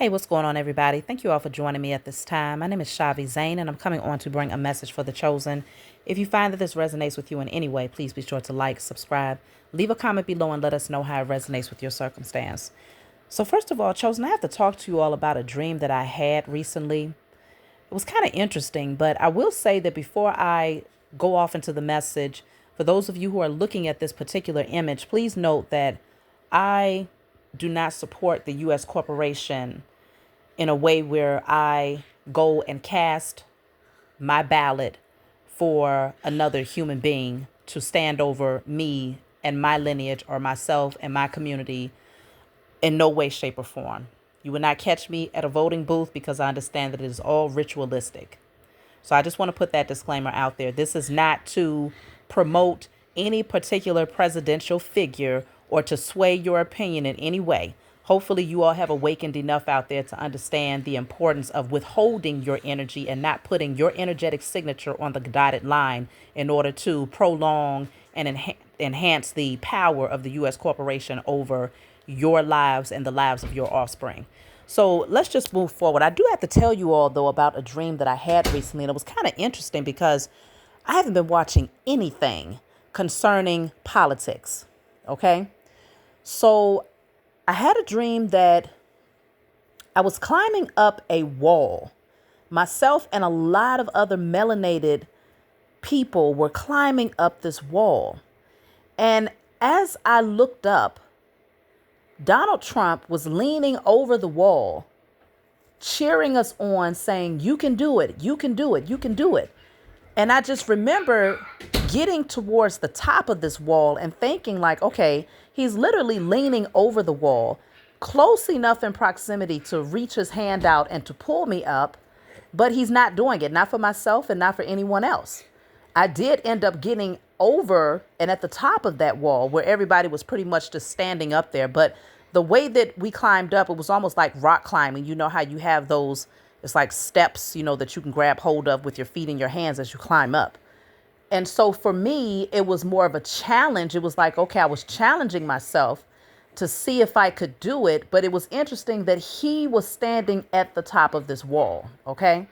Hey, what's going on, everybody? Thank you all for joining me at this time. My name is Shavi Zane, and I'm coming on to bring a message for the chosen. If you find that this resonates with you in any way, please be sure to like, subscribe, leave a comment below, and let us know how it resonates with your circumstance. So, first of all, chosen, I have to talk to you all about a dream that I had recently. It was kind of interesting, but I will say that before I go off into the message, for those of you who are looking at this particular image, please note that I do not support the U.S. corporation in a way where I go and cast my ballot for another human being to stand over me and my lineage or myself and my community in no way, shape, or form. You will not catch me at a voting booth because I understand that it is all ritualistic. So I just want to put that disclaimer out there. This is not to promote any particular presidential figure or to sway your opinion in any way. Hopefully, you all have awakened enough out there to understand the importance of withholding your energy and not putting your energetic signature on the dotted line in order to prolong and enhance the power of the U.S. corporation over your lives and the lives of your offspring. So let's just move forward. I do have to tell you all, though, about a dream that I had recently. And it was kind of interesting because I haven't been watching anything concerning politics. Okay. So I had a dream that I was climbing up a wall. Myself and a lot of other melanated people were climbing up this wall. And as I looked up, Donald Trump was leaning over the wall, cheering us on, saying, "You can do it. You can do it. You can do it." And I just remember getting towards the top of this wall and thinking like, okay, he's literally leaning over the wall, close enough in proximity to reach his hand out and to pull me up, but he's not doing it, not for myself and not for anyone else. I did end up getting over and at the top of that wall where everybody was pretty much just standing up there. But the way that we climbed up, it was almost like rock climbing. You know how you have those, it's like steps, that you can grab hold of with your feet and your hands as you climb up. And so for me, it was more of a challenge. It was like, okay, I was challenging myself to see if I could do it. But it was interesting that he was standing at the top of this wall. Okay.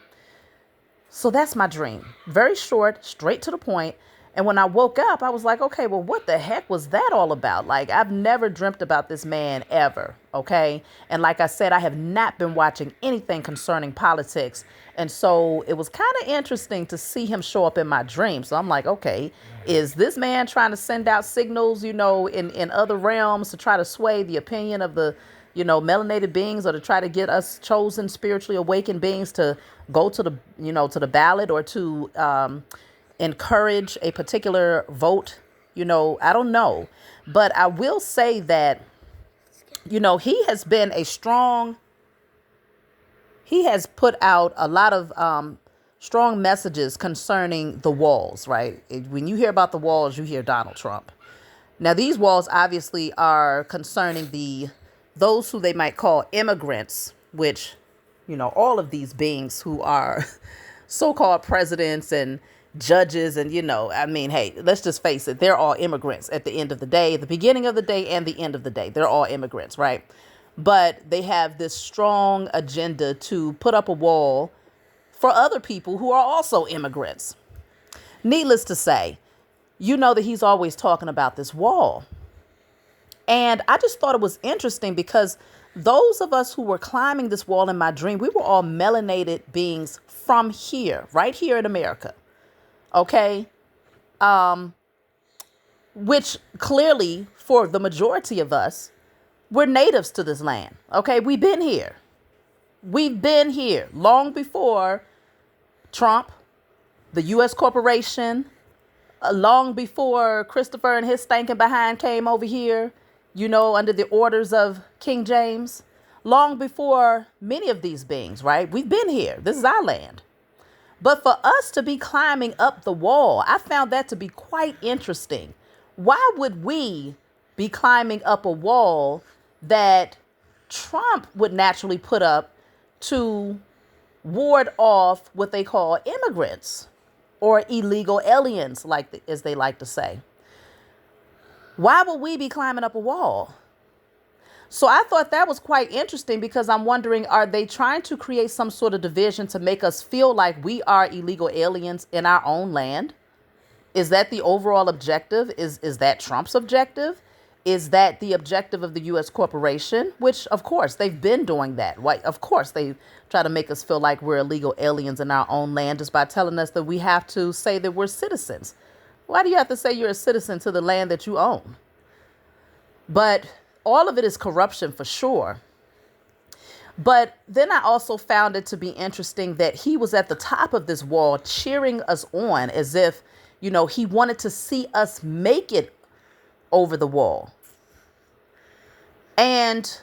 So that's my dream. Very short, straight to the point. And when I woke up, I was like, okay, well, what the heck was that all about? Like, I've never dreamt about this man ever. Okay. And like I said, I have not been watching anything concerning politics. And so it was kind of interesting to see him show up in my dream. So I'm like, okay, is this man trying to send out signals, in other realms to try to sway the opinion of the melanated beings, or to try to get us chosen spiritually awakened beings to go to the ballot, or to encourage a particular vote? I don't know. But I will say that, he has put out a lot of strong messages concerning the walls, right? When you hear about the walls, you hear Donald Trump. Now, these walls obviously are concerning those who they might call immigrants, which, all of these beings who are so-called presidents and judges and, hey, let's just face it. They're all immigrants at the end of the day, the beginning of the day and the end of the day. They're all immigrants, right? But they have this strong agenda to put up a wall for other people who are also immigrants. Needless to say, that he's always talking about this wall. And I just thought it was interesting because those of us who were climbing this wall in my dream, we were all melanated beings from here, right here in America. Okay. Which clearly for the majority of us, we're natives to this land. Okay. We've been here. We've been here long before Trump, the U.S. corporation, long before Christopher and his stinking behind came over here, under the orders of King James, long before many of these beings, right? We've been here. This is our land. But for us to be climbing up the wall, I found that to be quite interesting. Why would we be climbing up a wall that Trump would naturally put up to ward off what they call immigrants or illegal aliens, as they like to say? Why would we be climbing up a wall? So I thought that was quite interesting because I'm wondering, are they trying to create some sort of division to make us feel like we are illegal aliens in our own land? Is that the overall objective? Is that Trump's objective? Is that the objective of the U.S. corporation? Which, of course, they've been doing that. Why? Of course, they try to make us feel like we're illegal aliens in our own land just by telling us that we have to say that we're citizens. Why do you have to say you're a citizen to the land that you own? But all of it is corruption for sure. But then I also found it to be interesting that he was at the top of this wall cheering us on as if, he wanted to see us make it over the wall. And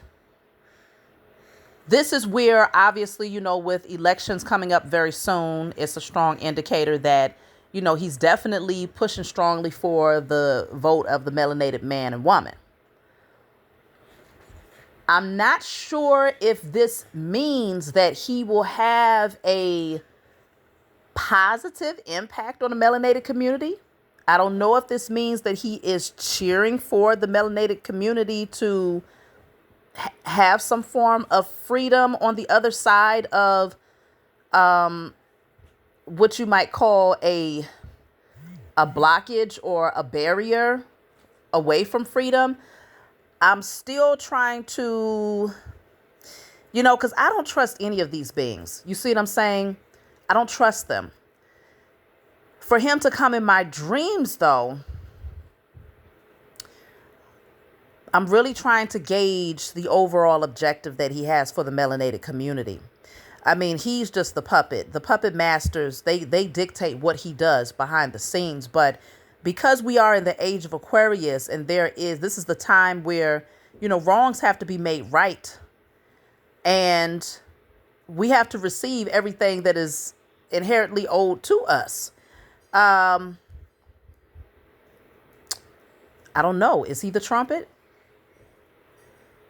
this is where, obviously, with elections coming up very soon, it's a strong indicator that, he's definitely pushing strongly for the vote of the melanated man and woman. I'm not sure if this means that he will have a positive impact on the melanated community. I don't know if this means that he is cheering for the melanated community to have some form of freedom on the other side of what you might call a blockage or a barrier away from freedom. I'm still trying to, because I don't trust any of these beings. You see what I'm saying? I don't trust them. For him to come in my dreams, though, I'm really trying to gauge the overall objective that he has for the melanated community. I mean, he's just the puppet. The puppet masters, they dictate what he does behind the scenes. But because we are in the age of Aquarius and this is the time where, wrongs have to be made right. And we have to receive everything that is inherently owed to us. I don't know. Is he the trumpet?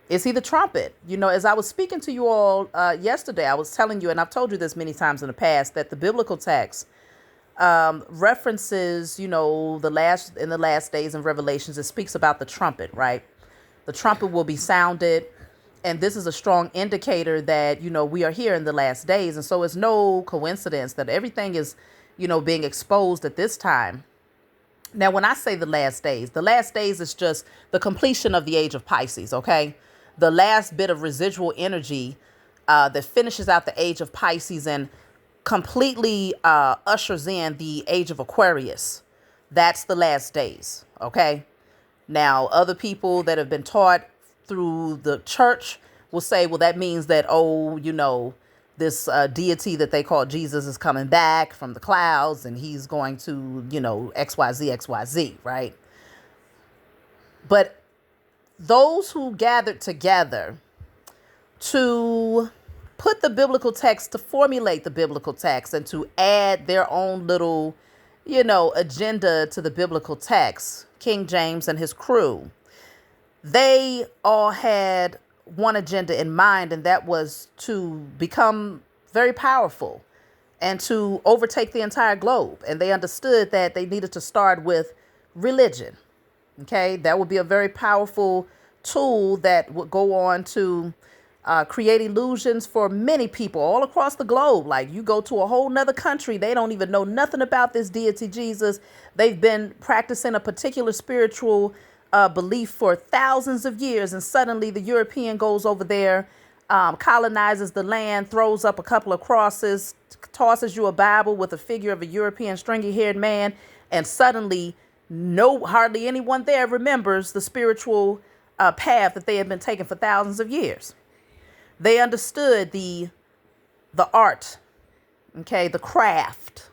Is he the trumpet? As I was speaking to you all yesterday, I was telling you, and I've told you this many times in the past, that the biblical text references, in the last days in Revelations, it speaks about the trumpet, right? The trumpet will be sounded. And this is a strong indicator that, we are here in the last days. And so it's no coincidence that everything is, being exposed at this time. Now, when I say the last days is just the completion of the age of Pisces, okay? The last bit of residual energy that finishes out the age of Pisces and completely ushers in the age of Aquarius. That's the last days, okay? Now, other people that have been taught through the church will say, well, that means that, this deity that they call Jesus is coming back from the clouds and he's going to, XYZ, right? But those who gathered together to put the biblical text, to formulate the biblical text and to add their own little, agenda to the biblical text, King James and his crew, they all had one agenda in mind, and that was to become very powerful and to overtake the entire globe. And they understood that they needed to start with religion. Okay, that would be a very powerful tool that would go on to create illusions for many people all across the globe. Like, you go to a whole nother country, they don't even know nothing about this deity Jesus. They've been practicing a particular spiritual belief for thousands of years, and suddenly the European goes over there, colonizes the land, throws up a couple of crosses, tosses you a Bible with a figure of a European stringy-haired man, and suddenly hardly anyone there remembers the spiritual path that they have been taking for thousands of years. They understood the art, okay, the craft.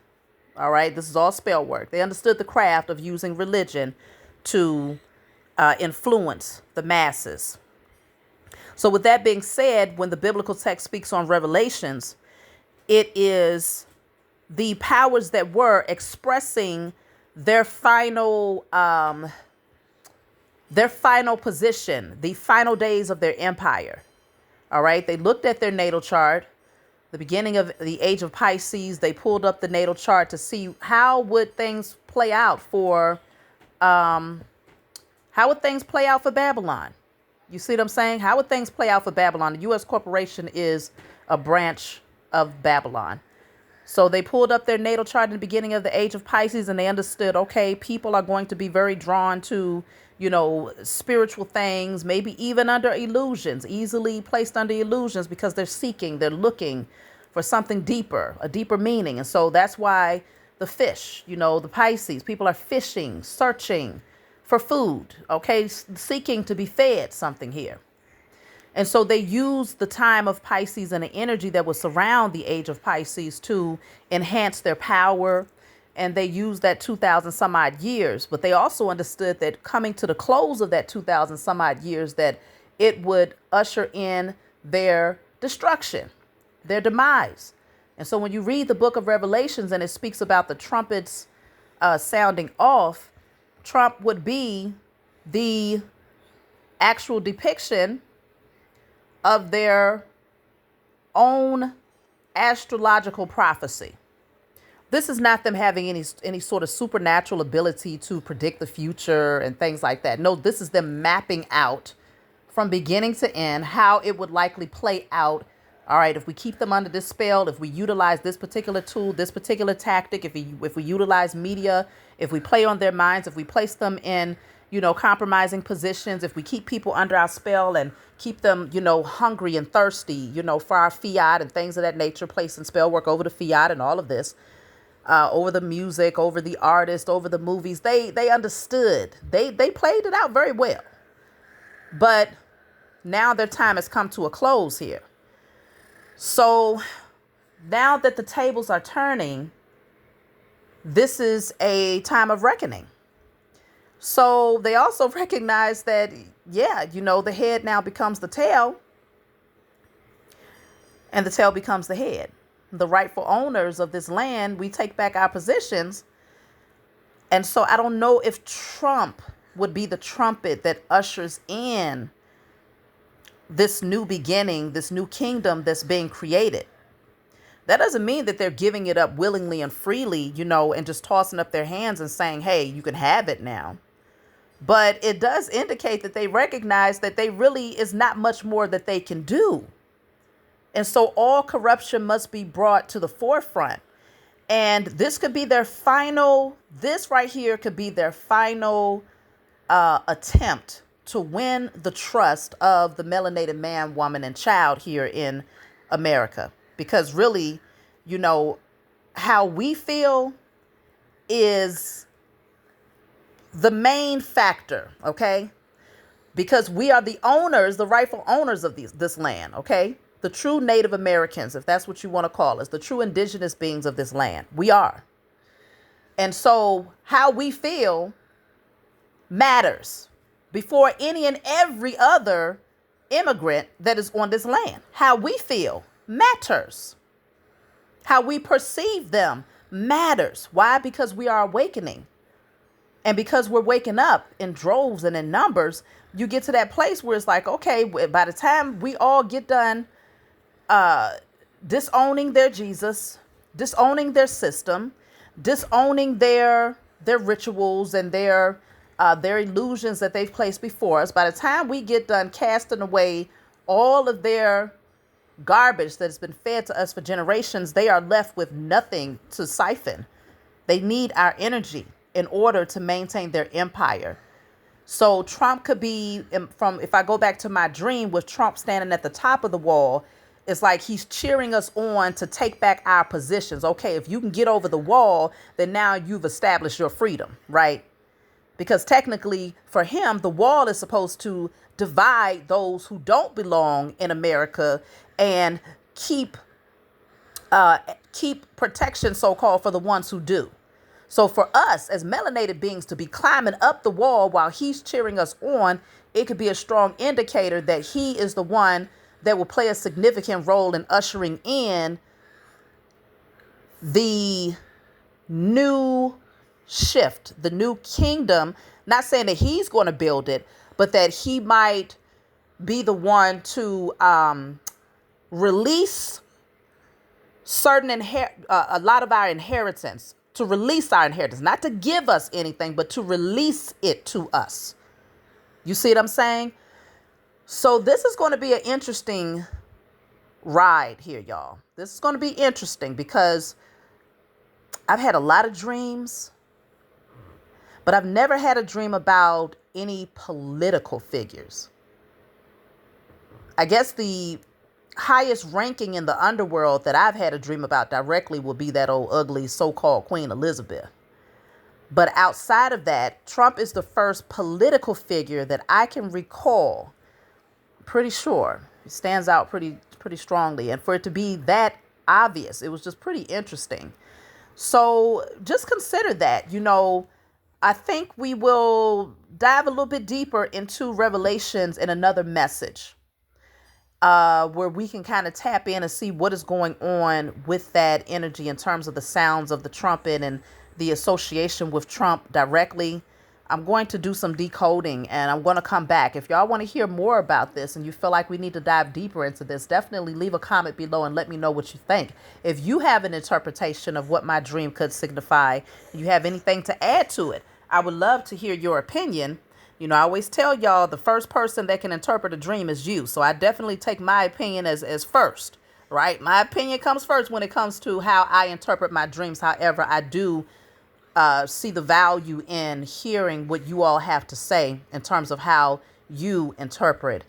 All right, this is all spell work. They understood the craft of using religion to influence the masses. So with that being said, when the biblical text speaks on Revelations, it is the powers that were expressing their final position, the final days of their empire. All right. They looked at their natal chart, the beginning of the age of Pisces. They pulled up the natal chart to see how would things play out for Babylon. You see what I'm saying? How would things play out for Babylon? The U.S. corporation is a branch of Babylon. So they pulled up their natal chart in the beginning of the age of Pisces, and they understood, okay, people are going to be very drawn to, spiritual things, maybe even under illusions, easily placed under illusions, because they're looking for something deeper, a deeper meaning. And so that's why the fish, the Pisces, people are fishing, searching for food, okay, seeking to be fed something here. And so they use the time of Pisces and the energy that will surround the age of Pisces to enhance their power. And they use that 2,000 some odd years. But they also understood that coming to the close of that 2,000 some odd years, that it would usher in their destruction, their demise. And so when you read the book of Revelations and it speaks about the trumpets sounding off, Trump would be the actual depiction of their own astrological prophecy. This is not them having any sort of supernatural ability to predict the future and things like that. No, this is them mapping out from beginning to end how it would likely play out. All right, if we keep them under this spell, if we utilize this particular tool, this particular tactic, if we utilize media, if we play on their minds, if we place them in compromising positions, if we keep people under our spell and keep them, hungry and thirsty, for our fiat and things of that nature, placing spell work over the fiat and all of this, over the music, over the artist, over the movies, they understood. They played it out very well. But now their time has come to a close here. So now that the tables are turning, this is a time of reckoning. So they also recognize that, the head now becomes the tail and the tail becomes the head. The rightful owners of this land, we take back our positions. And so I don't know if Trump would be the trumpet that ushers in this new beginning, this new kingdom that's being created. That doesn't mean that they're giving it up willingly and freely, and just tossing up their hands and saying, hey, you can have it now. But it does indicate that they recognize that they really is not much more that they can do. And so all corruption must be brought to the forefront. And this right here could be their final attempt to win the trust of the melanated man, woman, and child here in America. Because really, how we feel is the main factor, okay? Because we are the owners, the rightful owners of this land, okay? The true Native Americans, if that's what you want to call us, the true indigenous beings of this land. We are. And so how we feel matters before any and every other immigrant that is on this land. How we feel matters. How we perceive them matters. Why? Because we are awakening. And because we're waking up in droves and in numbers, you get to that place where it's like, okay, by the time we all get done disowning their Jesus, disowning their system, disowning their rituals and their illusions that they've placed before us, by the time we get done casting away all of their garbage that has been fed to us for generations, they are left with nothing to siphon. They need our energy in order to maintain their empire. So Trump could be if I go back to my dream with Trump standing at the top of the wall, it's like he's cheering us on to take back our positions. Okay, if you can get over the wall, then now you've established your freedom, right? Because technically for him, the wall is supposed to divide those who don't belong in America and keep protection, so-called, for the ones who do. So for us as melanated beings to be climbing up the wall while he's cheering us on, it could be a strong indicator that he is the one that will play a significant role in ushering in the new shift, the new kingdom. Not saying that he's going to build it, but that he might be the one to release a lot of our inheritance. To release our inheritance, not to give us anything, but to release it to us. You see what I'm saying? So this is going to be an interesting ride here, y'all. This is going to be interesting because I've had a lot of dreams, but I've never had a dream about any political figures. I guess the highest ranking in the underworld that I've had a dream about directly will be that old ugly so-called Queen Elizabeth. But outside of that, Trump is the first political figure that I can recall. Pretty sure he stands out pretty strongly, and for it to be that obvious, it was just pretty interesting. So just consider that. I think we will dive a little bit deeper into Revelations in another message, where we can kind of tap in and see what is going on with that energy in terms of the sounds of the trumpet and the association with Trump directly. I'm going to do some decoding and I'm going to come back. If y'all want to hear more about this and you feel like we need to dive deeper into this, definitely leave a comment below and let me know what you think. If you have an interpretation of what my dream could signify, you have anything to add to it, I would love to hear your opinion. I always tell y'all the first person that can interpret a dream is you. So I definitely take my opinion as first, right? My opinion comes first when it comes to how I interpret my dreams. However, I do see the value in hearing what you all have to say in terms of how you interpret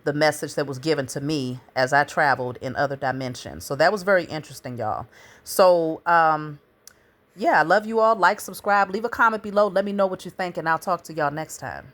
the message that was given to me as I traveled in other dimensions. So that was very interesting, y'all. So, yeah, I love you all. Like, subscribe, leave a comment below. Let me know what you think, and I'll talk to y'all next time.